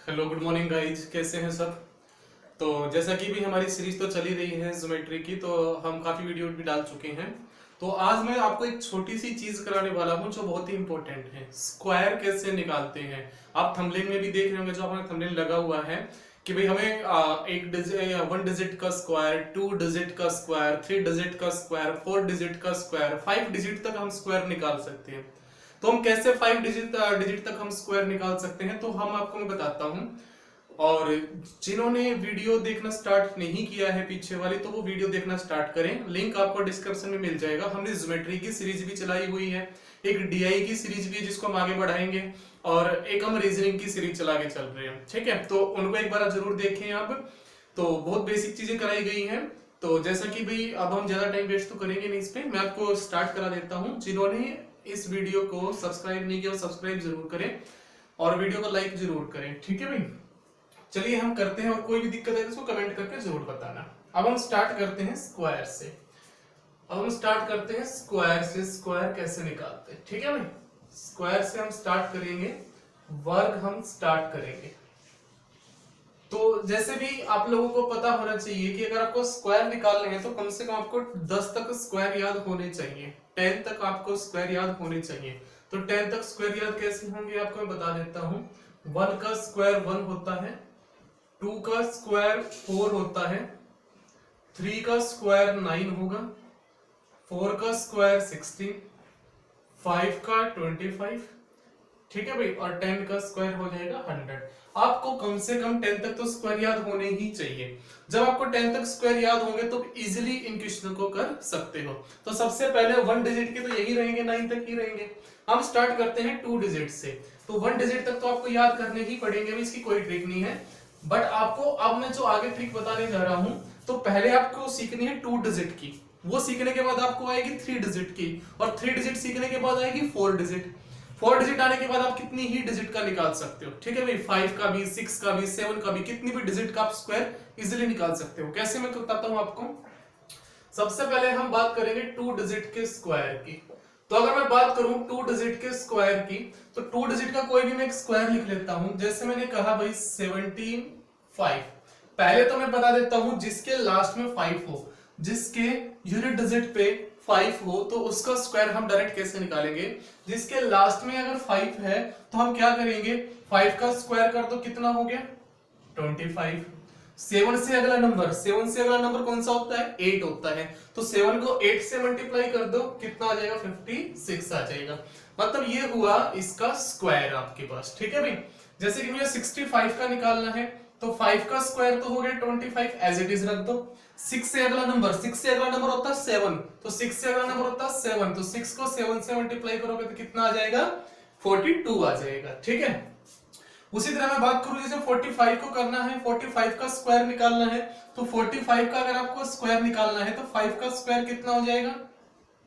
Hello good morning guys, कैसे हैं सब। तो जैसा कि भी हमारी सीरीज तो चली रही है ज्योमेट्री की, तो हम काफी वीडियो भी डाल चुके हैं। तो आज मैं आपको एक छोटी सी चीज कराने वाला हूं जो बहुत ही इंपॉर्टेंट है। स्क्वायर कैसे निकालते हैं। आप थंबनेल में भी देख रहे होंगे, जो हमारा थंबनेल लगा हुआ है कि भाई हमें एक डिजिट, 1 डिजिट का स्क्वायर, 2 डिजिट का स्क्वायर, 3 डिजिट का स्क्वायर, 4 डिजिट का स्क्वायर, 5 डिजिट तक हम स्क्वायर निकाल सकते हैं। तो हम कैसे 5 डिजिट डिजिट तक हम स्क्वायर निकाल सकते हैं, तो हम आपको मैं बताता हूं। और जिन्होंने वीडियो देखना स्टार्ट नहीं किया है पीछे वाली, तो वो वीडियो देखना स्टार्ट करें। लिंक आपको डिस्क्रिप्शन में मिल जाएगा। हमने ज्योमेट्री की सीरीज भी चलाई हुई है, एक डीआई की सीरीज भी है जिसको हम आगे बढ़ाएंगे, और एक हम रीजनिंग की सीरीज चला के चल रहे हैं। ठीक है, तो उनको एक बार जरूर देखें आप। तो बहुत बेसिक चीजें कराई गई हैं। तो जैसा कि भाई अब हम ज्यादा टाइम वेस्ट तो करेंगे नहीं इस पे, मैं आपको स्टार्ट करा देता हूं। जिन्होंने इस वीडियो को सब्सक्राइब नहीं किया, सब्सक्राइब जरूर करें और वीडियो को लाइक जरूर करें। ठीक है भाई, चलिए हम करते हैं। और कोई भी दिक्कत है तो उसको कमेंट करके जरूर बताना। अब हम स्टार्ट करते हैं स्क्वायर से। स्क्वायर कैसे निकालते हैं। ठीक है भाई, स्क्वायर से हम स्टार्ट करेंगे, वर्ग हम स्टार्ट करेंगे। तो जैसे भी आप लोगों को पता होना चाहिए कि अगर आपको स्क्वायर निकालने हैं तो कम से कम आपको 10 तक स्क्वायर याद होने चाहिए, 10 तक आपको स्क्वायर याद होने चाहिए। तो 10 तक स्क्वायर याद कैसे होंगे आपको मैं बता देता हूं। 1 का स्क्वायर 1 होता है, 2 का स्क्वायर 4 होता है, 3 का स्क्वायर 9 होगा, 4 का स्क्वायर 16, 5 का 25। ठीक है भाई, और 10 का स्क्वायर हो जाएगा 100। आपको कम से कम 10 तक तो स्क्वायर याद होने ही चाहिए। जब आपको 10 तक स्क्वायर याद होंगे तो इजीली इन क्वेश्चनों को कर सकते हो। तो सबसे पहले 1 डिजिट के तो यही रहेंगे, 9 तक ही रहेंगे। हम स्टार्ट करते हैं 2 डिजिट से। तो 1 डिजिट तक तो आपको याद करने ही पड़ेंगे, इसकी कोई ट्रिक नहीं है। बट आपको अब मैं जो आगे ट्रिक बताने जा रहा हूं, तो पहले आपको सीखनी है 2 डिजिट की, वो सीखने के बाद आपको आएगी 3 डिजिट की, और 3 डिजिट सीखने के बाद आएगी 4 डिजिट। 4 डिजिट आने के बाद आप कितनी ही डिजिट का निकाल सकते हो। ठीक है भाई, 5 का भी, 6 का भी, 7 का भी, कितनी भी डिजिट का आप स्क्वायर इजीली निकाल सकते हो। कैसे मैं बताता हूं आपको। सबसे पहले हम बात करेंगे 2 डिजिट के स्क्वायर की। तो अगर मैं बात करूं 2 डिजिट के स्क्वायर की, तो 2 डिजिट का कोई भी मैं एक स्क्वायर लिख लेता हूं। जैसे मैंने कहा भाई 17 5। पहले तो मैं बता देता हूं, जिसके लास्ट में 5 हो, जिसके यूनिट डिजिट पे 5 हो, तो उसका स्क्वायर हम डायरेक्ट कैसे निकालेंगे। जिसके लास्ट में अगर 5 है तो हम क्या करेंगे, 5 का स्क्वायर कर दो, कितना हो गया 25। 7 से अगला नंबर कौन सा होता है, 8 होता है। तो 7 को 8 से मल्टीप्लाई कर दो, कितना आ जाएगा 56 आ जाएगा। मतलब ये हुआ इसका स्क्वायर आपके पास। ठीक है भाई, जैसे कि मुझे 65 का निकालना है, तो 5 का स्क्वायर तो हो गया 25, एज इट इज रख दो। 6 से अगला नंबर होता है 7, तो 6 से अगला नंबर होता है 7, तो 6 को 7 से मल्टीप्लाई करोगे तो कितना आ जाएगा 42 आ जाएगा। ठीक है, उसी तरह मैं बात करूं, जैसे 45 को करना है, 45 का स्क्वायर निकालना है, तो 45 का अगर आपको स्क्वायर निकालना है तो 5 का स्क्वायर कितना हो जाएगा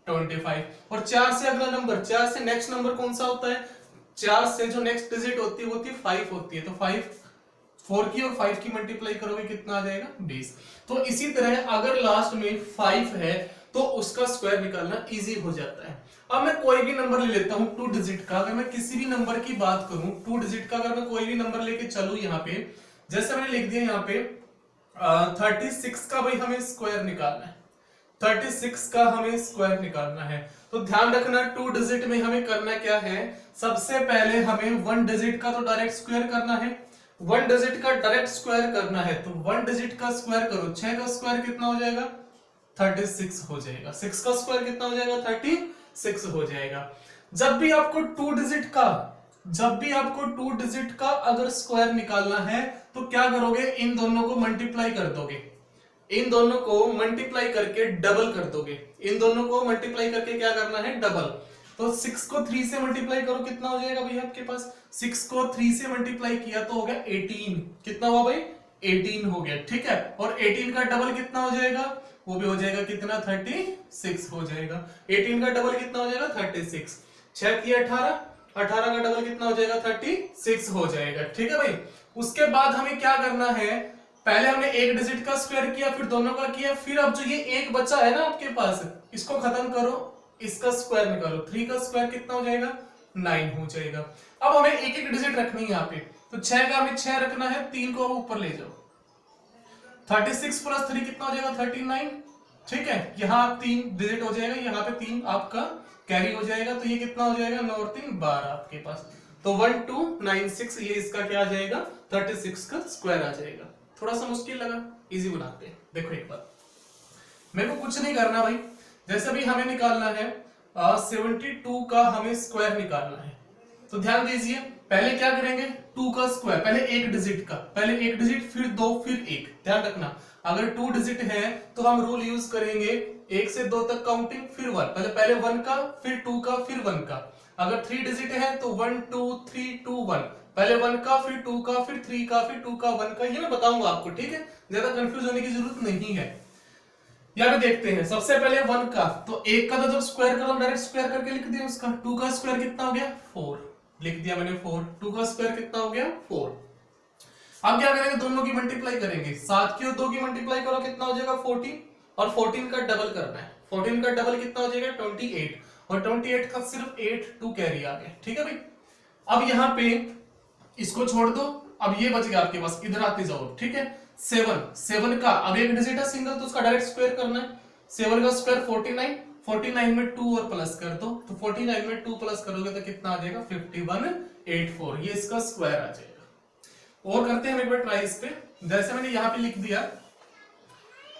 25। और 4 से अगला नंबर, 4 से नेक्स्ट नंबर कौन सा होता है, 4 से जो नेक्स्ट डिजिट होती है वो होती है 5 होती है। तो 5, 4 की और 5 की मल्टीप्लाई करोगे कितना आ जाएगा 20। तो इसी तरह अगर लास्ट में 5 है तो उसका स्क्वायर निकालना इजी हो जाता है। अब मैं कोई भी नंबर ले लेता हूं 2 डिजिट का। अगर मैं किसी भी नंबर की बात करूं 2 डिजिट का, अगर मैं कोई भी नंबर लेके चलूं यहाँ पे, जैसे मैंने लिख दिया यहाँ पे 36 का भाई हमें स्क्वायर निकालना है। 36 का हमें स्क्वायर निकालना है। तो ध्यान रखना 2 डिजिट में हमें करना क्या है, सबसे पहले हमें 1 डिजिट का तो डायरेक्ट स्क्वायर करना है। 1 डिजिट का डायरेक्ट स्क्वायर करना है, तो 1 डिजिट का स्क्वायर करो, 6 का स्क्वायर कितना हो जाएगा 36 हो जाएगा। 6 का स्क्वायर कितना हो जाएगा 36 हो जाएगा। जब भी आपको 2 डिजिट का अगर स्क्वायर निकालना है तो क्या करोगे, इन दोनों को मल्टीप्लाई कर दोगे, इन दोनों को मल्टीप्लाई करके डबल कर दोगे। इन दोनों को मल्टीप्लाई करके क्या करना है, डबल। तो 6 को 3 से मल्टीप्लाई करो, कितना हो जाएगा भैया आपके पास, 6 को 3 से मल्टीप्लाई किया तो हो गया 18। कितना हुआ भाई 18 हो गया। ठीक है, और 18 का डबल कितना हो जाएगा, वो भी हो जाएगा कितना 36 हो जाएगा। 18 का डबल कितना हो जाएगा 36, 6 की 18, 18 का डबल कितना हो जाएगा 36 हो जाएगा। ठीक है भाई, उसके बाद हमें क्या करना है, पहले हमने एक डिजिट का स्क्वायर किया, फिर दोनों का किया, फिर अब जो ये एक बचा है ना आपके पास, इसको खत्म करो, इसका स्क्वायर निकालो। 3 का स्क्वायर कितना हो जाएगा 9 हो जाएगा। अब हमें एक एक डिजिट रखनी है यहाँ पे, तो 6 का हमें 6 रखना है, 3 को अब ऊपर ले जाओ, 36 प्लस 3 कितना हो जाएगा 39, ठीक है। यहाँ 3 डिजिट हो जाएगा, यहाँ पे 3 आपका कैरी हो जाएगा, तो ये कितना हो जाएगा 9 और 3 12 आपके पास, तो 1296, ये इसका क्या आ जाएगा 36 का स्क्वायर आ जाएगा। थोड़ा सा मुश्किल लगा, इजी बनाते हैं। देखो एक बार, मेरे को कुछ नहीं करना भाई, जैसे भी हमें निकालना है 72 का हमें स्क्वायर निकालना है, तो ध्यान दीजिए पहले क्या करेंगे 2 का स्क्वायर, पहले एक डिजिट का, पहले एक डिजिट फिर 2 फिर 1, ध्यान रखना अगर 2 डिजिट है तो हम रूल यूज करेंगे 1 से 2 तक काउंटिंग फिर 1, पहले 1 का फिर 2 का फिर 1 का। अगर 3 डिजिट है तो 1 2 3 2 1, पहले 1 का फिर 2 का फिर 3 का फिर 2 का 1 का, ये मैं बताऊंगा आपको, ठीक है, ज्यादा कंफ्यूज होने की जरूरत नहीं है। यहाँ पे देखते हैं सबसे पहले 1 का, तो 1 का तो जब स्क्वायर करो डायरेक्ट स्क्वायर करके लिख दिया उसका, 2 का स्क्वायर कितना हो गया 4, लिख दिया मैंने 4, 2 का स्क्वायर कितना हो गया 4। अब क्या करेंगे दोनों की मल्टीप्लाई करेंगे, 7 की और 2 की मल्टीप्लाई करो कितना हो जाएगा 14, और 14 का डबल करना है, 14 का डबल कितना हो जाएगा 28, और 28 का सिर्फ 8 2 कैरी आ गया, ठीक है भाई। अब यहाँ पे इसको छोड़ दो, अब ये बच गया आपके पास, इधर आते जाओ, ठीक है। 7 का अब एक डिजिट है सिंगल, तो उसका डायरेक्ट स्क्वायर करना है, 7 का स्क्वायर 49, 49 में 2 और प्लस कर दो, तो 49 में 2 प्लस करोगे तो कितना आ जाएगा 5184, ये इसका स्क्वायर आ जाएगा। और करते हैं एक बार ट्राई इस पे, जैसे मैंने यहाँ पे लिख दिया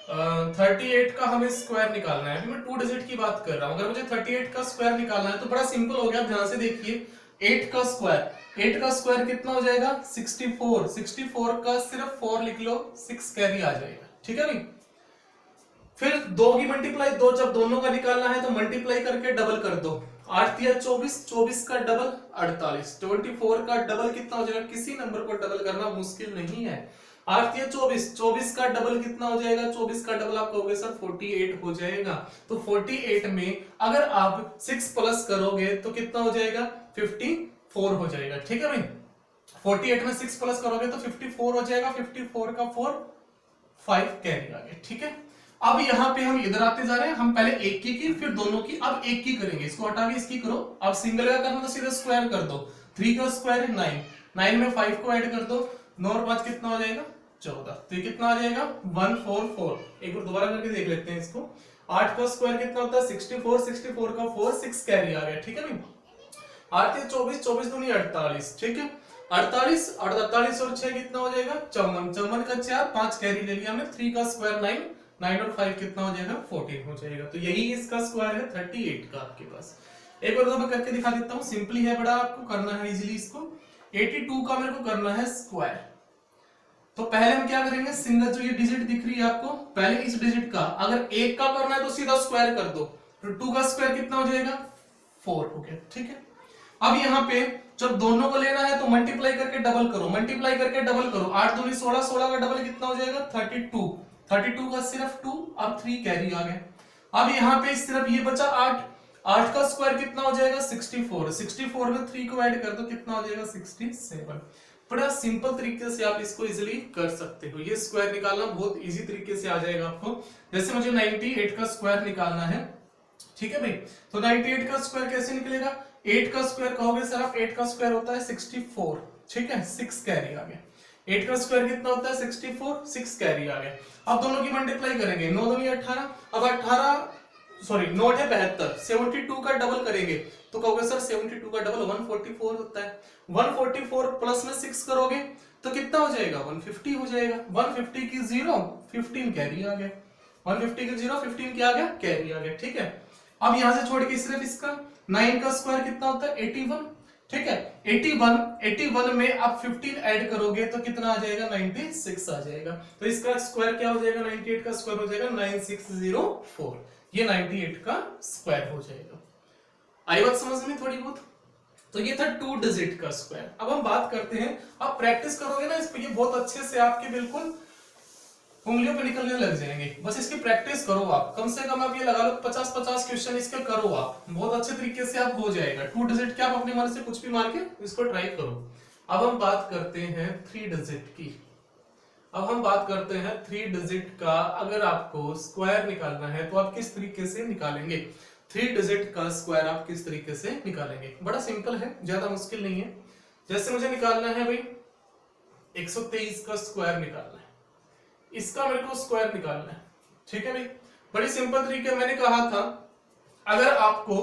38 का हमें स्क्वायर निकालना है, अभी मैं 2 डिजिट की बात कर रहा हूं, अगर मुझे 38 का स्क्वायर निकालना है तो बड़ा सिंपल हो गया, ध्यान से देखिए 8 का स्क्वायर कितना हो जाएगा 64, 64 का सिर्फ 4 लिख लो, 6 कैरी आ जाएगा, ठीक है भाई। फिर 2 की मल्टीप्लाई, 2 जब दोनों का निकालना है तो मल्टीप्लाई करके डबल कर दो, 8 या 24, 24 का डबल 48, 24 का डबल कितना हो जाएगा, किसी नंबर को डबल करना मुश्किल नहीं है, 8 या 24, 24 का डबल कितना हो जाएगा, 24 का डबल आप कहोगे सर 48 हो जाएगा, तो 48 में अगर आप 6 प्लस करोगे तो कितना हो जाएगा 54 हो जाएगा, ठीक है भाई। 48 में 6 प्लस करोगे तो 54 हो जाएगा, 54 का 4 5 कैरी आ गया, ठीक है। अब यहाँ पे हम इधर आते जा रहे हैं, हम पहले एक की फिर दोनों की, अब एक की करेंगे, इसको हटा के इसकी करो, अब सिंगल का करना तो सीधा स्क्वायर कर दो, 3 का स्क्वायर है 9, 9 में 5 को ऐड कर दो, 9 और 5 कितना हो जाएगा 14, तो ये कितना आ जाएगा 144। एक बार दोबारा करके देख लेते हैं इसको, 8 का स्क्वायर कितना होता है 64, 64 का 4 6 कैरी आ गया, ठीक है भाई। 8 या 24, 24 दूनी 48, ठीक है, 48 और 48 और 6 कितना हो जाएगा 54, 54 का 4 5 कैरी ले लिया हमने, 3 का स्क्वायर 9, 9 और 5 कितना हो जाएगा 14 हो जाएगा, तो यही इसका स्क्वायर है 38 का आपके पास। एक बार मैं करके दिखा देता हूं, सिंपली है बड़ा, आपको करना है इजीली इसको। 82 का मेरे को करना है स्क्वायर, तो पहले हम क्या करेंगे, सिंगल जो ये डिजिट दिख रही है आपको, पहले इस डिजिट का अगर 1 का करना है तो सीधा स्क्वायर कर दो, तो 2 का स्क्वायर कितना हो जाएगा 4 हो गया, ठीक है। अब यहाँ पे जब दोनों को लेना है तो मल्टीप्लाई करके डबल करो, मल्टीप्लाई करके डबल करो, 8 दूनी 16, 16 का डबल कितना हो जाएगा 32, 32 का सिर्फ 2, अब 3 कैरी आ गया। अब यहाँ पे सिर्फ ये बचा 8, 8 का स्क्वायर कितना हो जाएगा 64, 64 में 3 को ऐड कर दो कितना हो जाएगा 67। बड़ा सिंपल तरीके से आप इसको इजीली कर सकते हो, ये स्क्वायर निकालना बहुत इजी तरीके से आ जाएगा आपको। जैसे मुझे 98 का स्क्वायर निकालना है, ठीक है भाई, तो 98 का स्क्वायर कैसे निकलेगा, 8 का स्क्वायर कहोगे सर आप, 8 का स्क्वायर होता है 64, ठीक है, 6 कैरी आ गया, 8 का स्क्वायर कितना होता है 64, 6 कैरी आ गया। अब दोनों की मल्टीप्लाई करेंगे, 9 दूनी 18, अब 18 सॉरी 9 है 72, 72 का डबल करेंगे तो कहोगे सर 72 का डबल 144 होता है, 144 प्लस में 6 करोगे तो कितना हो जाएगा 150 हो जाएगा, 150 की 0 15 कैरी आ गया, 150 की 0 15 क्या आ गया कैरी आ गया, ठीक है। अब यहां से छोड़ के सिर्फ इसका 9 का स्क्वायर कितना होता है 81, ठीक है, 81 में आप 15 ऐड करोगे तो कितना आ जाएगा 96 आ जाएगा, तो इसका स्क्वायर क्या हो जाएगा 98 का स्क्वायर हो जाएगा 9604, ये 98 का स्क्वायर हो जाएगा। आई बात समझ में थोड़ी बहुत, तो ये था 2 डिजिट का स्क्वायर। अब हम बात करते हैं, आप प्रैक्टिस करोगे ना इस पे, ये बहुत अच्छे से आपके बिल्कुल उंगलियों पे निकलने लग जाएंगे, बस इसकी प्रैक्टिस करो आप, कम से कम आप ये लगा लो 50-50 क्वेश्चन इसके करो आप, बहुत अच्छे तरीके से आप हो जाएगा। 2 डिजिट क्या आप अपने मन से कुछ भी मान के इसको ट्राई करो। अब हम बात करते हैं 3 डिजिट की, अब हम बात करते हैं 3 डिजिट का, अगर आपको स्क्वायर निकालना है तो आप किस तरीके से निकालेंगे। 3 डिजिट का स्क्वायर आप किस तरीके से निकालेंगे। बड़ा सिंपल है, ज्यादा मुश्किल नहीं है। जैसे मुझे निकालना है भाई 123 का स्क्वायर निकालना है, इसका मेरे को स्क्वायर निकालना है, ठीक है भाई। बड़ी सिंपल तरीके, मैंने कहा था अगर आपको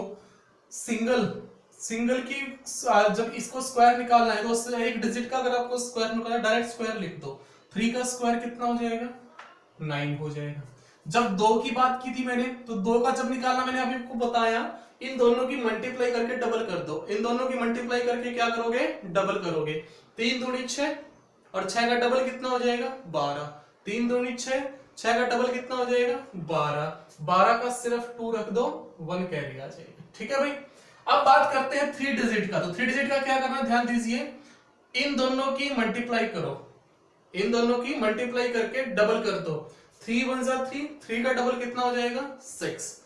सिंगल की जब इसको स्क्वायर निकालना है तो एक डिजिट का अगर आपको स्क्वायर निकालना है, डायरेक्ट स्क्वायर लिख दो। 3 का स्क्वायर कितना हो जाएगा, 9 हो जाएगा। जब 2 की बात की थी मैंने, तो 2 का जब निकालना मैंने अभी आपको बताया, इन दोनों की मल्टीप्लाई करके डबल कर दो। इन दोनों की मल्टीप्लाई करके क्या करोगे, डबल करोगे। 3 दूनी 6 और 6 का डबल कितना हो जाएगा 12। 3 दूनी 6, 6 का डबल कितना हो जाएगा 12। 12 का सिर्फ 2 रख दो, 1 कैरी आ जाएगा, ठीक है भाई। अब बात करते हैं 3 डिजिट का। तो 3 डिजिट का क्या करना, ध्यान दीजिए, इन दोनों की मल्टीप्लाई करो, इन दोनों की मल्टीप्लाई करके डबल कर दो। 3 1 जा 3, 3 का डबल कितना हो जाएगा 6।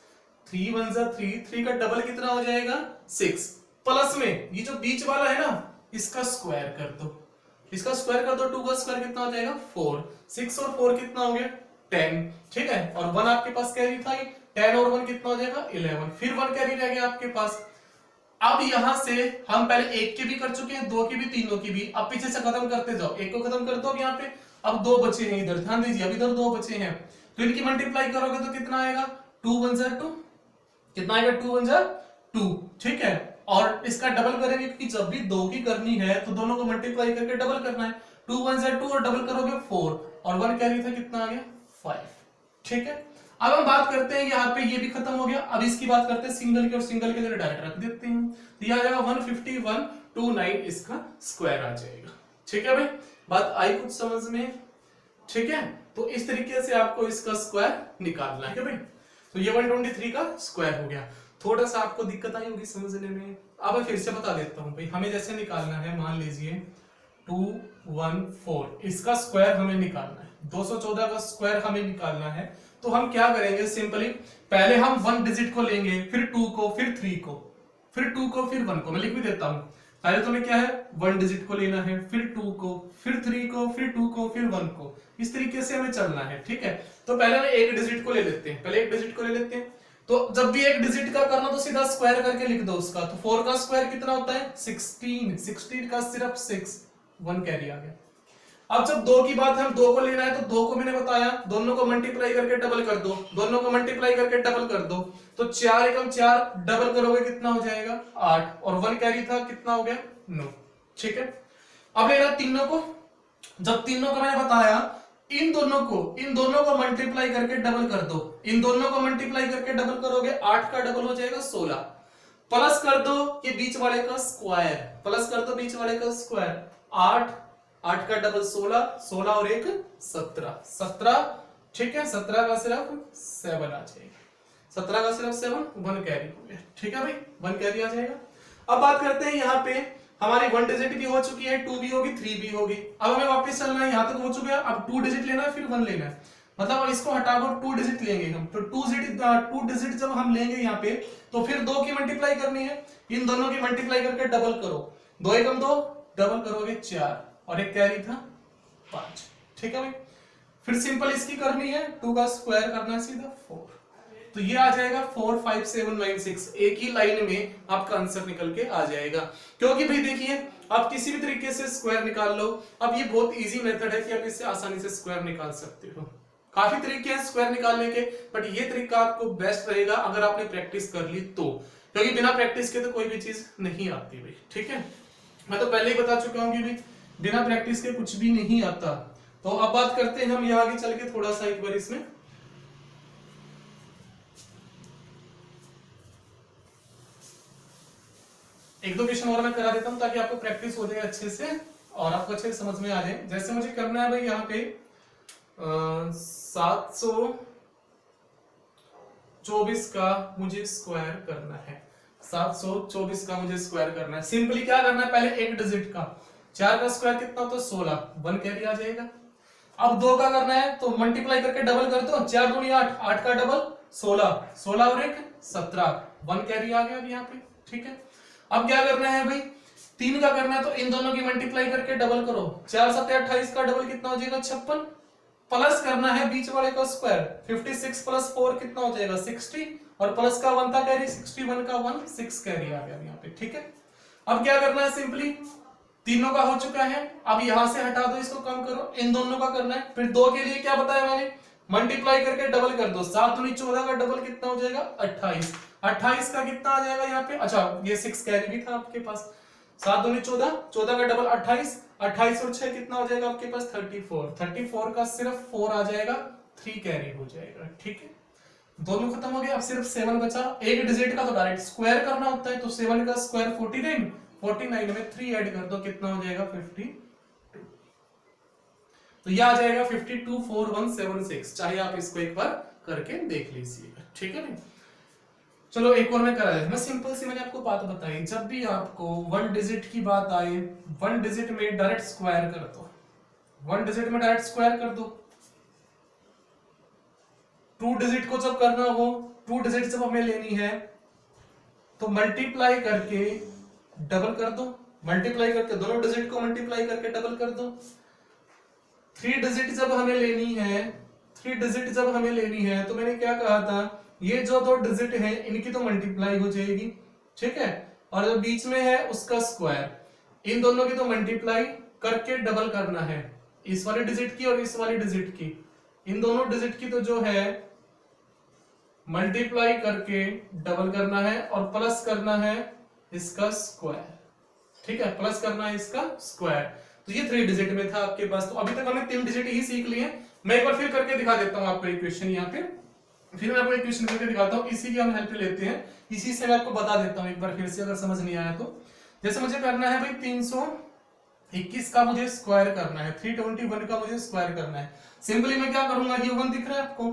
3 1 जा 3, 3 का डबल कितना हो जाएगा 6। प्लस में ये जो बीच वाला है ना, इसका स्क्वायर कर दो, इसका स्क्वायर कर दो। 2 का स्क्वायर कितना हो जाएगा 4। 6 और 4 कितना हो गया 10, ठीक है। और 1 आपके पास कैरी था, 10 और 1 कितना हो जाएगा 11। फिर 1 कैरी रह गया आपके पास। अब यहां से हम पहले 1 के भी कर चुके हैं, 2 की भी, तीनों की भी। अब पीछे से खत्म करते जाओ, 1 को खत्म कर दो। अब यहाँ पे अब 2 बचे हैं इधर, ध्यान दीजिए, अब इधर 2 बचे हैं, तो इनकी मल्टीप्लाई करोगे तो कितना आएगा 2 1 जा 2, कितना आएगा 2 1 जा 2, ठीक है। और इसका डबल करेंगे क्योंकि जब भी 2 की करनी है तो दोनों को मल्टीप्लाई करके डबल करना है। 2 1 जा 2 और डबल करोगे 4 और 1 कैरी था, कितना आ गया 5, ठीक है। अब हम बात करते हैं, यहाँ पे ये भी खत्म हो गया। अब इसकी बात करते हैं सिंगल की, और सिंगल के लिए डायरेक्ट रख देते हैं। तो यह आ जाएगा 15129 इसका स्क्वायर आ जाएगा, ठीक है भाई। बात आई कुछ समझ में, ठीक है। तो इस तरीके से आपको इसका स्क्वायर निकालना है भाई। तो ये 123 का स्क्वायर हो गया। थोड़ा सा आपको दिक्कत आई होगी समझने में, अब फिर से बता देता हूं भाई। हमें जैसे निकालना है, मान लीजिए 214, इसका स्क्वायर हमें निकालना है। 214 का स्क्वायर हमें निकालना है, तो हम क्या करेंगे, सिंपली पहले हम 1 डिजिट को लेंगे, फिर 2 को, फिर 3 को, फिर 2 को, फिर 1 को। मैं लिख भी देता हूं। पहले तो हमें क्या है 1 डिजिट को लेना है, फिर 2 को, फिर 3 को, फिर 2 को, फिर 1 को। इस तरीके से हमें चलना है, ठीक है। तो पहले हम 1 डिजिट को ले लेते हैं, पहले 1 डिजिट को ले लेते हैं। तो जब भी 1 डिजिट का करना तो सीधा स्क्वायर करके लिख दो उसका। तो 4 का स्क्वायर कितना होता है 16, 16 का सिर्फ 6, 1 कैरी आ गया। अब जब 2 की बात है, हम 2 को लेना है, तो 2 को मैंने बताया दोनों को मल्टीप्लाई करके डबल कर दो, दोनों को मल्टीप्लाई करके डबल कर दो। तो 4 एकम 4, डबल करोगे कितना हो जाएगा 8, और 1 कैरी था, कितना हो गया 9, ठीक है। अब लेना तीनों को। जब तीनों को मैंने बताया, इन दोनों को मल्टीप्लाई करके डबल कर दो। इन दोनों को मल्टीप्लाई करके डबल करोगे, 8 का डबल हो जाएगा 16। प्लस कर दो ये बीच वाले का स्क्वायर, प्लस कर दो बीच वाले का स्क्वायर। 8, 8 का डबल 16, 16 और 1 17, 17, ठीक है। 17 का सिर्फ 7 आ जाएगा, 17 का सिर्फ 7, 1 कैरी हो गया, ठीक है भाई, 1 कैरी आ जाएगा। अब बात करते हैं, यहाँ पे हमारी 1 डिजिट भी हो चुकी है, 2 भी होगी, 3 भी होगी। अब हमें वापस चलना है, यहां तक हो चुका है। अब 2 डिजिट लेना है, फिर 1 लेना है। मतलब अब इसको हटा दो, 2 डिजिट लेंगे हम। तो 2 डिजिट जब हम लेंगे यहाँ पे, तो फिर 2 की मल्टीप्लाई करनी है, इन दोनों की मल्टीप्लाई करके डबल करो। 2 एकम 2, डबल करोगे 4, और एक कैरी था 5, ठीक है भाई। फिर सिंपल इसकी करनी है, 2 का स्क्वायर करना है सीधा 4। तो ये आ जाएगा 45796, एक ही लाइन में आपका आंसर निकल के आ जाएगा। क्योंकि भाई देखिए, आप किसी भी तरीके से स्क्वायर निकाल लो। अब ये बहुत इजी मेथड है कि आप इससे आसानी से स्क्वायर निकाल सकते हो। काफी तरीके हैं स्क्वायर निकालने के, बट ये तरीका आपको बेस्ट रहेगा अगर आपने प्रैक्टिस कर ली तो, क्योंकि बिना प्रैक्टिस के तो कोई भी चीज नहीं आती भाई, ठीक है। मैं तो पहले ही बता चुका हूँ कि भाई बिना प्रैक्टिस के कुछ भी नहीं आता। तो अब बात करते हैं हम यहाँ आगे चल के थोड़ा सा एक बार इसमें एक दो क्वेश्चन और मैं करा देता हूं ताकि आपको प्रैक्टिस हो जाए अच्छे से और आपको अच्छे से समझ में आ जाए। जैसे मुझे करना है भाई यहाँ पे 724 का मुझे स्क्वायर करना है, 724 का मुझे स्क्वायर करना है। सिंपली क्या करना है, पहले 1 डिजिट का, 4 का स्क्वायर कितना होता है 16, 1 कैरी आ जाएगा। अब 2 का करना है तो मल्टीप्लाई करके डबल कर दो, 4 दूनी 8, 8 का डबल 16, 16 और 1 17, 1 कैरी आ गया अब यहाँ पे, ठीक है। अब क्या करना है भाई, 3 का करना है तो इन दोनों की मल्टीप्लाई करके डबल करो, 4 7 28 का डबल कितना हो जाएगा 56, प्लस करना है बीच वाले का स्क्वायर। 56 प्लस 4 कितना हो जाएगा 60, और प्लस का 1 था कैरी, 61 का 1 6 कैरी आ गया यहाँ पे। ठीक है, अब क्या करना है, सिंपली तीनों का हो चुका है, अब यहां से हटा दो, इसको कम करो, इन दोनों का करना है। फिर 2 के लिए क्या बताया मैंने, मल्टीप्लाई करके डबल कर दो। 7 दूनी 14 का डबल कितना हो जाएगा 28। 28 का कितना आ जाएगा यहाँ पे, अच्छा ये 6 कैरी भी था आपके पास। 7 दूनी 14, 14 का डबल 28, 28 और 6 कितना हो जाएगा आपके पास 34। 34 का सिर्फ 4 आ जाएगा, 3 कैरी हो जाएगा। ठीक है, दोनों खत्म हो गए, अब सिर्फ 7 बचा। एक डिजिट का तो डायरेक्ट स्क्वायर करना होता है, तो 7 का स्क्वायर 49, 49 में 3 ऐड कर दो, कितना हो जाएगा 52। तो यह आ जाएगा 524176। चाहे आप इसको एक बार करके देख लीजिएगा। ठीक है ना, चलो एक और मैं करा देता हूं। सिंपल सी मैंने आपको बात बताई, जब भी आपको 1 डिजिट की बात आए, 1 डिजिट में डायरेक्ट स्क्वायर कर दो, 1 डिजिट में डायरेक्ट स्क्वायर कर दो। 2 डिजिट को जब करना हो, 2 डिजिट जब हमें लेनी है, तो मल्टीप्लाई करके डबल कर दो, मल्टीप्लाई करके दोनों डिजिट को मल्टीप्लाई करके डबल कर दो। 3 डिजिट जब हमें लेनी है, 3 डिजिट जब हमें लेनी है, तो मैंने क्या कहा था, ये जो 2 डिजिट है इनकी तो मल्टीप्लाई हो जाएगी। ठीक है, और जो बीच में है उसका स्क्वायर, इन दोनों की तो मल्टीप्लाई करके डबल करना है, इस वाले डिजिट की और इस वाली डिजिट की। इन दोनों डिजिट की तो जो है मल्टीप्लाई करके डबल करना है, और प्लस करना है इसका स्क्वायर। ठीक है, प्लस करना है इसका स्क्वायर। तो ये 3 डिजिट में था आपके पास। तो अभी तक हमने 3 डिजिट ही सीख लिए। मैं एक बार फिर करके दिखा देता हूं आपको इक्वेशन यहाँ पे, फिर मैं आपको इक्वेशन करके दिखाता हूं, इसी की हम हेल्प लेते हैं, इसी से मैं आपको बता देता हूं एक बार फिर से, अगर समझ नहीं आया तो। जैसे मुझे करना है भाई 321 का मुझे स्क्वायर करना है, 321 का मुझे स्क्वायर करना है। सिंपली मैं क्या करूंगा, ये 1 दिख रहा है आपको,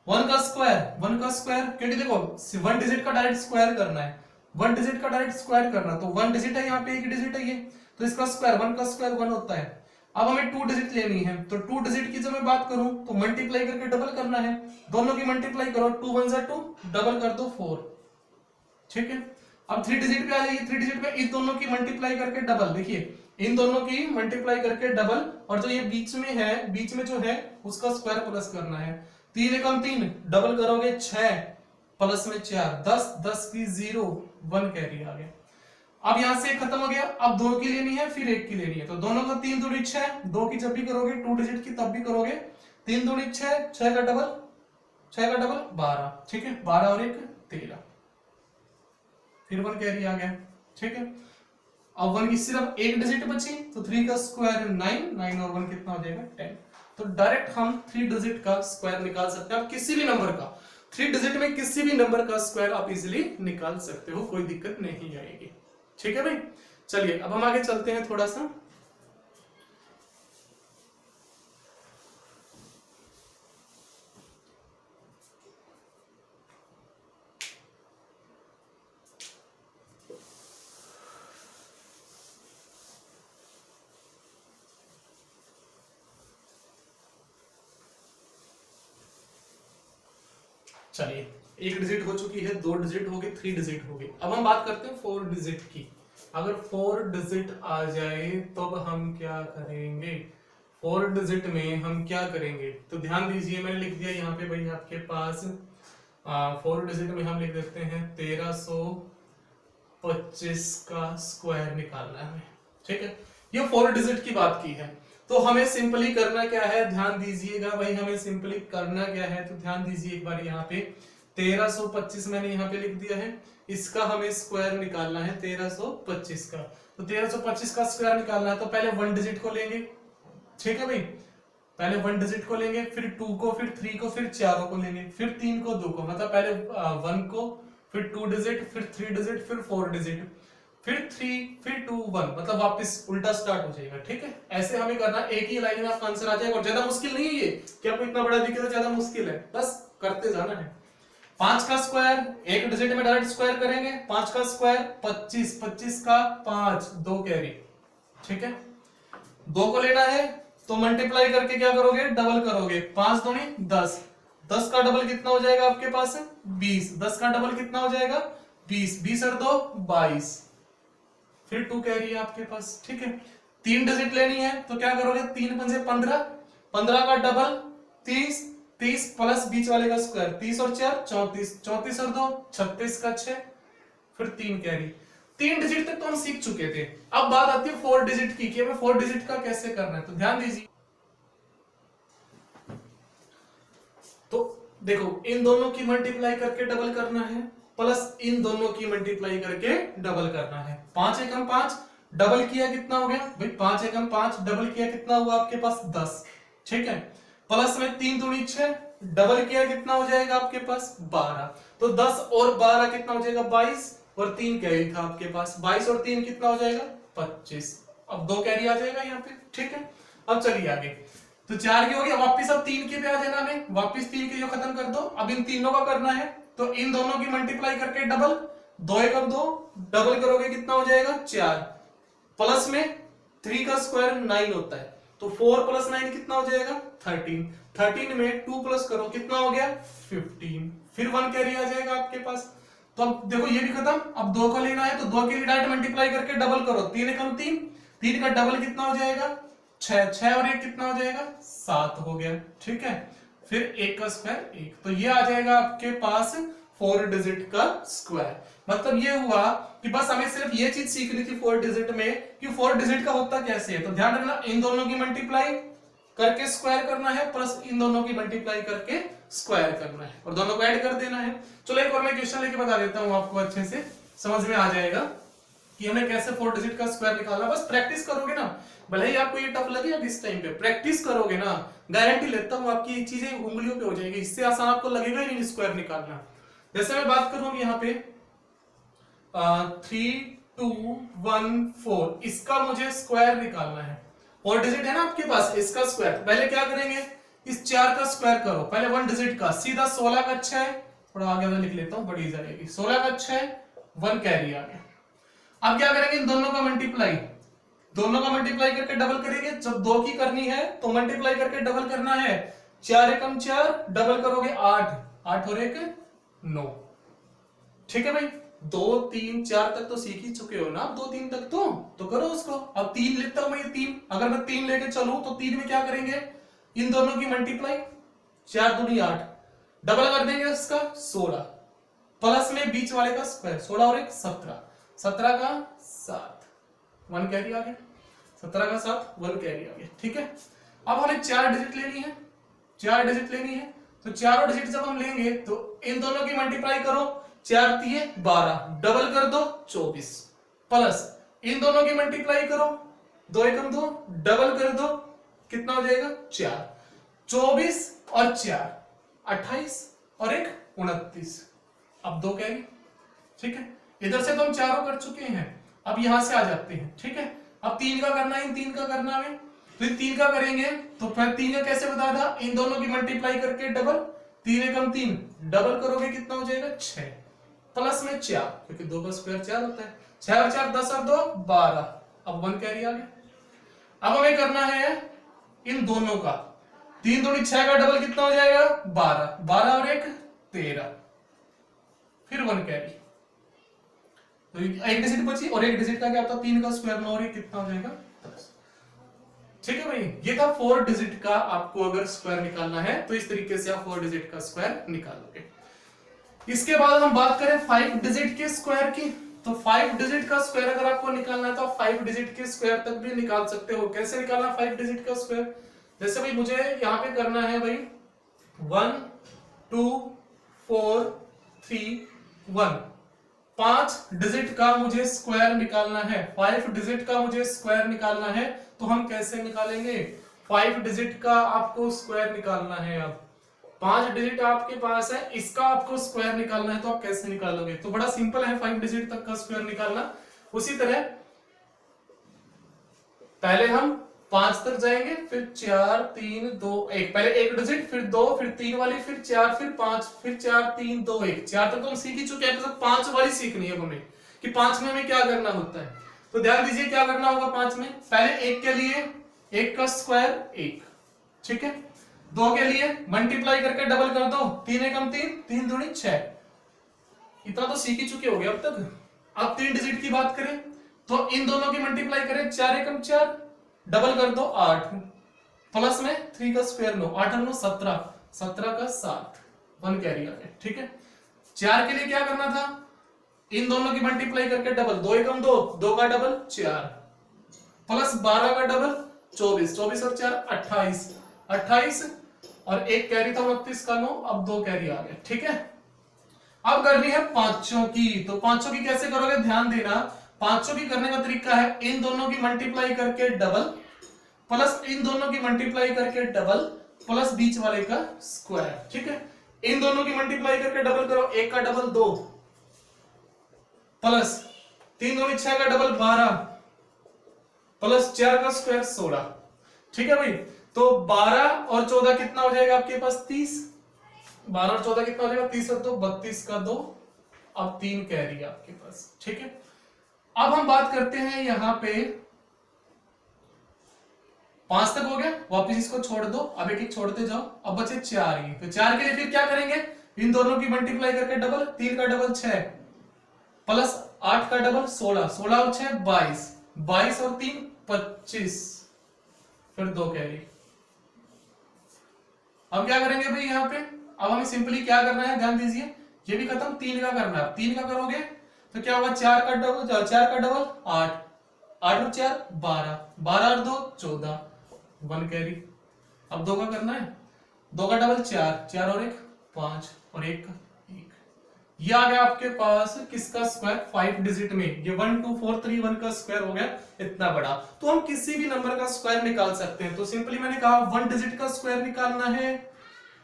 1 का स्क्वायर, 1 का स्क्वायर, क्योंकि देखो 1 डिजिट का डायरेक्ट स्क्वायर करना है, 1 डिजिट का डायरेक्ट स्क्वायर करना, तो 1 डिजिट है यहाँ पे, एक डिजिट है ये, तो इसका स्क्वायर 1 का स्क्वायर 1 होता है। अब हमें 2 डिजिट लेनी है, तो 2 डिजिट की जब मैं बात करूं तो मल्टीप्लाई करके डबल करना है, दोनों की मल्टीप्लाई करो, 2 1 जा 2, डबल कर दो 4। ठीक है, अब 3 डिजिट पे आ जाइए, 3 डिजिट पे इन दोनों की मल्टीप्लाई करके डबल, देखिए इन दोनों की मल्टीप्लाई करके डबल, और जो ये बीच में है, बीच में जो है उसका स्क्वायर प्लस करना है। 3 एकम 3, डबल करोगे 6 प्लस में 4, 10, 10 की 0, 1 कैरी आ गया। अब यहां से खत्म हो गया, अब 2 की लेनी है, फिर 1 की लेनी है, तो दोनों का 3 दूनी 6, 2 की जब भी करोगे 2 डिजिट की तब भी करोगे, 3 दूनी 6, 6 का डबल 12। ठीक है, 12 और 1 13, फिर 1 कैरी आ गया। ठीक है, अब 1 की सिर्फ एक डिजिट बची, तो 3 का स्क्वायर 9, 9 और 1 कितना हो जाएगा 10। तो डायरेक्ट हम 3 डिजिट का स्क्वायर निकाल सकते हैं, आप किसी भी नंबर का, 3 डिजिट में किसी भी नंबर का स्क्वायर आप इजीली निकाल सकते हो, कोई दिक्कत नहीं आएगी। ठीक है भाई, चलिए अब हम आगे चलते हैं थोड़ा सा। चलिए, 1 डिजिट हो चुकी है, 2 डिजिट हो गए, 3 डिजिट हो गए। अब हम बात करते हैं 4 डिजिट की। अगर 4 डिजिट आ जाए तब हम क्या करेंगे, 4 डिजिट में हम क्या करेंगे, तो ध्यान दीजिए, मैंने लिख दिया यहाँ पे भाई आपके पास 4 डिजिट में हम लिख देते हैं 1325 का स्क्वायर निकालना है हमें। ठीक है, ये 4 डिजिट की बात की है, तो हमें सिंपली करना क्या है, ध्यान दीजिएगा भाई, हमें सिंपली करना क्या है, तो ध्यान दीजिए एक बार, यहाँ पे 1325 मैंने यहाँ पे लिख दिया है, इसका हमें स्क्वायर निकालना है 1325 का। तो 1325 का स्क्वायर निकालना है, तो पहले 1 डिजिट को लेंगे। ठीक है भाई, पहले 1 डिजिट को लेंगे, फिर 2 को, फिर 3 को, फिर 4 को लेंगे, फिर 3 को, 2 को, मतलब पहले 1 को, फिर 2 डिजिट, फिर 3 डिजिट, फिर 4 डिजिट, फिर 3, फिर 2 1, मतलब वापस उल्टा स्टार्ट हो जाएगा। ठीक है, ऐसे हमें करना, एक ही लाइन में आपका आंसर आ जाएगा, और ज्यादा मुश्किल नहीं है ये कि आपको इतना बड़ा दिखे तो ज्यादा मुश्किल है, बस करते जाना है। 5 का स्क्वायर, एक डिजिट में डायरेक्ट स्क्वायर करेंगे, 5 का स्क्वायर 25, 25 का 5, 2 कैरी। ठीक है, 2 को लेना है, तो मल्टीप्लाई करके क्या करोगे, डबल करोगे, 5 दूनी 10, 10 का डबल कितना हो जाएगा आपके पास 20, 10 का डबल कितना हो जाएगा 20, 20 और 2 22, फिर 2 कैरी है आपके पास। ठीक है, 3 डिजिट लेनी है, तो क्या करोगे, 3 पंजे 15, 15 का डबल 30, 30 प्लस बीच वाले का स्क्वायर, 30 और 4 34, 34 और 2 36 का 6, फिर 3 कैरी। 3 डिजिट तक तो हम सीख चुके थे। अब बात आती है 4 डिजिट की कि हमें 4 डिजिट का कैसे करना है। तो ध्यान दीजिए, तो देखो इन दोनों की मल्टीप्लाई करके डबल करना है, प्लस इन दोनों की मल्टीप्लाई करके डबल करना है। 5 एकम 5 डबल किया कितना हो गया भाई, 5 एकम 5 डबल किया कितना हुआ आपके पास 10, ठीक है। प्लस में 3 दूनी 6 डबल किया कितना हो जाएगा आपके पास 12, तो 10 और 12 कितना हो जाएगा 22, और 3 कैरी था आपके पास, 22 और 3 कितना हो जाएगा 25। अब 2 कैरी आ जाएगा यहाँ पे, ठीक है। अब चलिए आगे, तो 4 के हो गया, वापिस अब 3 के पे आ जाना हमें, वापिस 3 के जो खत्म कर दो। अब इन तीनों का करना है, तो इन दोनों की मल्टीप्लाई करके डबल, 2 एकम 2 डबल करोगे कितना हो जाएगा 4, प्लस में 3 का स्क्वायर 9 होता है, तो 4 प्लस 9 कितना हो जाएगा 13, 13 में 2 प्लस करो कितना हो गया 15, फिर 1 कैरी आ जाएगा आपके पास। तो अब देखो ये भी खत्म, अब 2 को लेना है, तो 2 के लिए डायरेक्ट मल्टीप्लाई करके डबल करो, 3 एकम 3, 3 का डबल कितना हो जाएगा 6, 6 और 1 कितना हो जाएगा 7 हो गया, ठीक है। फिर 1 का स्क्वायर 1, तो ये आ जाएगा आपके पास 4 डिजिट का स्क्वायर। मतलब ये हुआ कि बस हमें सिर्फ ये चीज सीखनी थी 4 डिजिट में कि 4 डिजिट का होता कैसे है। तो ध्यान रखना, इन दोनों की मल्टीप्लाई करके स्क्वायर करना है, प्लस इन दोनों की मल्टीप्लाई करके स्क्वायर करना है, और दोनों को ऐड कर देना है। चलो एक और मैं क्वेश्चन लेके बता देता हूं आपको, अच्छे से समझ में आ जाएगा कि हमें कैसे 4 डिजिट का स्क्वायर निकालना। बस प्रैक्टिस करोगे ना, भले ही आपको ये टफ लगे अब इस टाइम पे, प्रैक्टिस करोगे ना, गारंटी लेता हूं आपकी चीजें उंगलियों पे हो जाएगी, इससे आसान आपको लगेगा ही नहीं स्क्वायर निकालना। जैसे मैं बात करूं यहाँ पे 3 2 1 4, इसका मुझे स्क्वायर निकालना है। 4 डिजिट है ना आपके पास, इसका स्क्वायर पहले क्या करेंगे, इस 4 का स्क्वायर करो, पहले 1 डिजिट का, सीधा 16 का 6, थोड़ा आगे लिख लेता हूं बड़ी जाएगी, 16 का 6 1 कैरी आ गया। अब क्या करेंगे, इन दोनों का मल्टीप्लाई, दोनों का मल्टीप्लाई करके डबल करेंगे। जब 2 की करनी है तो मल्टीप्लाई करके डबल करना है, 4 एकम 4 डबल करोगे 8, 8 और 1 9, ठीक है भाई। 2 3 4 तक तो सीख ही चुके हो ना आप, 2 3 तक तो करो उसको। अब 3 लेता हूं मैं, ये 3, अगर मैं 3 लेके चलूं तो 3 में क्या करेंगे, इन दोनों की मल्टीप्लाई, 4 दूनी 8 डबल कर देंगे इसका 16, प्लस में बीच वाले का स्क्वायर, 16 और 1 17, 17 का 7 1 कैरी आ गया, 17 का 7 1 कैरी आ गया, ठीक है। अब हमें 4 डिजिट लेनी है, 4 डिजिट लेनी है, तो चारों डिजिट जब हम लेंगे तो इन दोनों की मल्टीप्लाई करो, 4 3 12 डबल कर दो 24, प्लस इन दोनों की मल्टीप्लाई करो, 2 एकम 2 डबल कर दो कितना हो जाएगा 4, 24 और 4 28 और 1 29, अब 2 कैरी, ठीक है। इधर से तो हम चारों कर चुके हैं, अब यहां से आ जाते हैं, ठीक है। अब 3 का करना है, इन 3 का करना है, तो इन 3 का करेंगे, तो फिर 3 का कैसे बताया था, इन दोनों की मल्टीप्लाई करके डबल, 3 एकम 3 डबल करोगे कितना हो जाएगा 6, प्लस में 4, क्योंकि 2 का स्क्वायर 4 होता है, 6 और 4 10 और 2 12, अब 1 कैरी आ गया। अब हमें करना है इन दोनों का, 3 दूनी 6 का डबल कितना हो जाएगा 12, 12 और 1 13, फिर 1 कैरी, तो एक डिजिट बची, और एक डिजिट का क्या होता है 3 का स्क्वायर 9 और 1 कितना हो जाएगा 10, ठीक है भाई। ये था 4 डिजिट का, आपको अगर स्क्वायर निकालना है तो इस तरीके से आप 4 डिजिट का स्क्वायर निकालोगे। इसके बाद हम बात करें 5 डिजिट के स्क्वायर की, तो 5 डिजिट का स्क्वायर अगर आपको निकालना है तो आप 5 डिजिट के स्क्वायर तक भी निकाल सकते हो। कैसे निकालना 5 डिजिट का स्क्वायर, जैसे भाई मुझे यहाँ पे करना है भाई 1 2 4 3 1, 5 डिजिट का मुझे स्क्वायर निकालना है, 5 डिजिट का मुझे स्क्वायर निकालना है, तो हम कैसे निकालेंगे, 5 डिजिट का आपको स्क्वायर निकालना है। अब 5 डिजिट आपके पास है, इसका आपको स्क्वायर निकालना है, तो आप कैसे निकालोगे, तो बड़ा सिंपल है 5 डिजिट तक का स्क्वायर निकालना। उसी तरह पहले हम 5 तक जाएंगे, फिर 4 3 2 1, पहले एक डिजिट, फिर 2, फिर 3 वाली, फिर 4, फिर 5, फिर 4 3 2 1, 4 तक तो हम सीख ही चुके हैं, तो 5 वाली सीखनी है हमें कि 5 में हमें क्या करना होता है। तो ध्यान दीजिए क्या करना होगा 5 में, पहले 1 के लिए 1 का स्क्वायर 1, ठीक है। 2 के लिए मल्टीप्लाई करके डबल कर दो, 3 एकम 3 3 दूनी 6, इतना तो सीख ही चुके हो गए अब तक। अब 3 डिजिट की बात करें तो इन दोनों की मल्टीप्लाई करें, 4 एकम 4 डबल कर दो 8, प्लस में 3 का स्क्वायर 9, 8 और 9 17, 17 का 7, 1 कैरी आ गया। ठीक है, 4 के लिए क्या करना था, इन दोनों की मल्टीप्लाई करके डबल, 2 एकम 2, 2 का डबल 4, प्लस 12 का डबल 24, 24 और 4 28, 28 और एक कैरी था 29 का 9, अब 2 कैरी आ गए। ठीक है, अब करनी है पांचों की, तो पांचों की कैसे करोगे, ध्यान देना, पांचों की करने का तरीका है इन दोनों की मल्टीप्लाई करके डबल, प्लस इन दोनों की मल्टीप्लाई करके डबल, प्लस बीच वाले का स्क्वायर। ठीक है, इन दोनों की मल्टीप्लाई करके डबल करो, 1 का डबल 2, प्लस 3 दूनी 6 का डबल 12, प्लस 4 का स्क्वायर 16। ठीक है भाई, तो 12 और 14 कितना हो जाएगा आपके पास 30, 12 और 14 कितना हो जाएगा 30 और 2 32 का 2, अब 3 कैरी आपके पास। ठीक है, अब हम बात करते हैं यहां पे 5 तक हो गया, वापस इसको छोड़ दो, अब एक एक छोड़ते जाओ, अब बचे 4 ही, तो 4 के लिए फिर क्या करेंगे, इन दोनों की मल्टीप्लाई करके डबल, 3 का डबल 6, प्लस 8 का डबल 16, 16 और 6 22, 22 और 3 25, फिर 2 कैरी। अब क्या करेंगे भाई यहाँ पे, अब हमें सिंपली क्या करना है, ध्यान दीजिए, ये भी खत्म, 3 का करना है, 3 का करोगे तो क्या होगा, 4 का डबल 8, 8 और 4 12, 12 और 2 14, 1 कैरी। अब 2 का करना है, 2 का डबल 4, 4 और 1 5 और 1 का 1, ये आ गया आपके पास किसका स्क्वायर, 5 डिजिट में, ये 1 2 4 3 1 का स्क्वायर हो गया इतना बड़ा। तो हम किसी भी नंबर का स्क्वायर निकाल सकते हैं, तो सिंपली मैंने कहा 1 डिजिट का स्क्वायर निकालना है,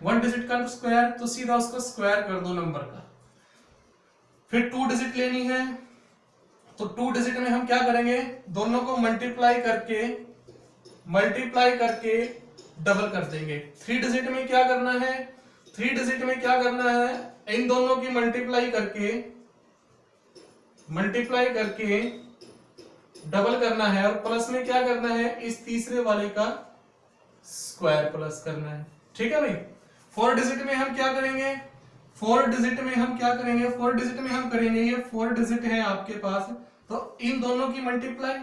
1 डिजिट का स्क्वायर, तो सीधा उसका स्क्वायर कर दो नंबर का। फिर 2 डिजिट लेनी है, तो 2 डिजिट में हम क्या करेंगे, दोनों को मल्टीप्लाई करके डबल कर देंगे। 3 डिजिट में क्या करना है, 3 डिजिट में क्या करना है, इन दोनों की मल्टीप्लाई करके डबल करना है, और प्लस में क्या करना है, इस तीसरे वाले का स्क्वायर प्लस करना है। ठीक है भाई, 4 डिजिट में हम क्या करेंगे, 4 डिजिट में हम करेंगे, ये 4 डिजिट है आपके पास, तो इन दोनों की मल्टीप्लाई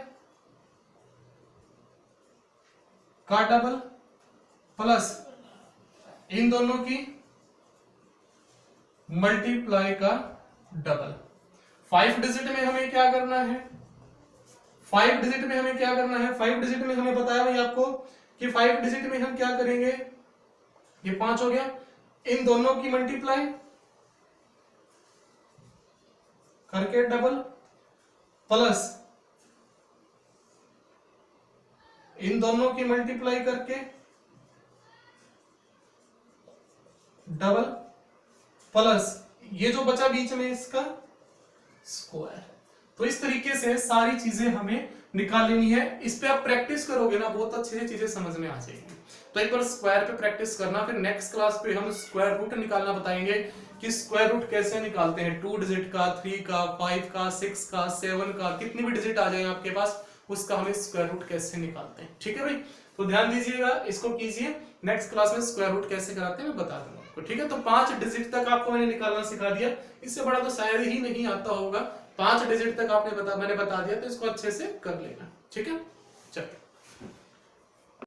का डबल, प्लस इन दोनों की मल्टीप्लाई का डबल। 5 डिजिट में हमें क्या करना है, 5 डिजिट में हमें बताया भाई आपको कि 5 डिजिट में हम क्या करेंगे, ये 5 हो गया, इन दोनों की मल्टीप्लाई करके डबल, प्लस इन दोनों की मल्टीप्लाई करके डबल, प्लस ये जो बचा बीच में इसका स्क्वायर। तो इस तरीके से सारी चीजें हमें निकाल लेनी है। इस पे आप प्रैक्टिस करोगे ना, बहुत अच्छे से चीजें समझ में आ जाएगी। तो एक बार स्क्वायर पे प्रैक्टिस करना, फिर नेक्स्ट क्लास पे हम स्क्वायर रूट निकालना बताएंगे कि स्क्वायर रूट कैसे निकालते हैं, 2 डिजिट का, 3 का, 5 का, 6 का, 7 का, कितनी भी डिजिट आ जाए आपके पास, उसका हमें स्क्वायर रूट कैसे निकालते हैं। ठीक है भाई, तो ध्यान दीजिएगा, इसको कीजिए, नेक्स्ट क्लास में स्क्वायर रूट कैसे कराते हैं मैं बता दूंगा आपको। ठीक है, तो 5 डिजिट तक आपको मैंने निकालना सिखा दिया, इससे बड़ा तो शायद ही नहीं आता होगा। 5 डिजिट तक मैंने बता दिया, तो इसको अच्छे से कर लेना। ठीक है, चलिए।